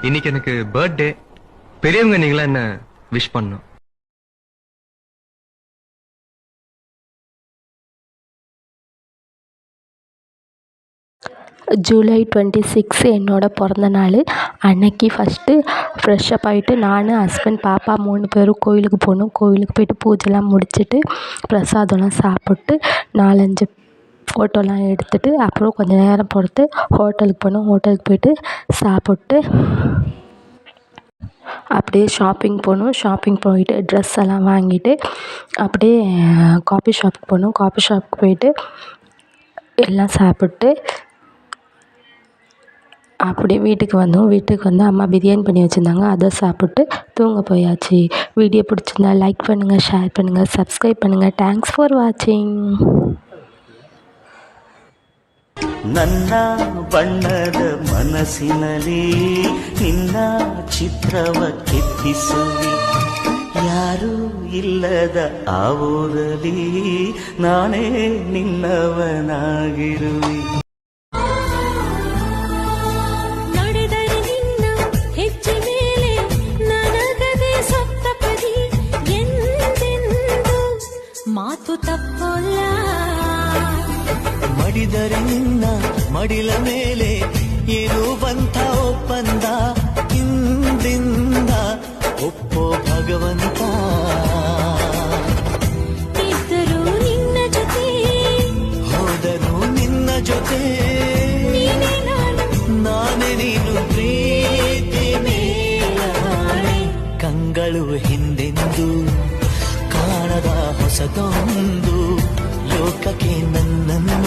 இன்னைக்கு எனக்கு பர்த்டே. பெரியவங்க நீங்களா என்ன விஷ் பண்ணும். ஜூலை 26 என்னோட பிறந்த நாள். அன்னைக்கு ஃபஸ்ட்டு ஃப்ரெஷ்ஷப் ஆகிட்டு நான், ஹஸ்பண்ட், பாப்பா 3 பேரும் கோயிலுக்கு போனோம். கோயிலுக்கு போயிட்டு பூஜைலாம் முடிச்சுட்டு பிரசாதம்லாம் சாப்பிட்டு 4-5 ஃபோட்டோலாம் எடுத்துகிட்டு அப்புறம் கொஞ்சம் நேரம் பொறுத்து ஹோட்டலுக்கு போனோம். ஹோட்டலுக்கு போயிட்டு சாப்பிட்டு அப்படியே ஷாப்பிங் போனோம். ஷாப்பிங் போயிட்டு ட்ரெஸ் எல்லாம் வாங்கிட்டு அப்படியே காஃபி ஷாப்புக்கு போனோம். காஃபி ஷாப்புக்கு போயிட்டு எல்லாம் சாப்பிட்டு அப்படியே வீட்டுக்கு வந்தோம். வீட்டுக்கு வந்து அம்மா பிரியாணி பண்ணி வச்சுருந்தாங்க, அதை சாப்பிட்டு தூங்க போயாச்சு. வீடியோ பிடிச்சிருந்தா லைக் பண்ணுங்கள், ஷேர் பண்ணுங்கள், சப்ஸ்கிரைப் பண்ணுங்கள். தேங்க்ஸ் ஃபார் வாட்சிங். ನನ್ನ ಬಣ್ಣದ ಮನಸ್ಸಿನಲ್ಲಿ ನಿನ್ನ ಚಿತ್ರವ ಕೆತ್ತಿಸುವಿ, ಯಾರೂ ಇಲ್ಲದ ಆ ಊರಲ್ಲಿ ನಾನೇ ನಿನ್ನವನಾಗಿರುವೆ. ಮಾತು ತಪ್ಪಲ್ಲ, ಮಡಿದರೆ ನಿನ್ನ ಮಡಿಲ ಮೇಲೆ ಏನು ಬಂತ ಒಪ್ಪಂದ, ಹಿಂದಿಂದ ಒಪ್ಪೋ ಭಗವಂತ. ಇದ್ದರೂ ನಿನ್ನ ಜೊತೆ, ಹೋದರೂ ನಿನ್ನ ಜೊತೆ, ನೀನೇ ನಾನು, ನಾನೇ ನೀನು, ಪ್ರೀತಿ ಮೇಲಾಣೆ. ಕಂಗಳು ಹಿಂದೆಂದು ಕಾಣದ ಹೊಸದೊಂದು ಲೋಕಕ್ಕೆ ನನ್ನನ್ನು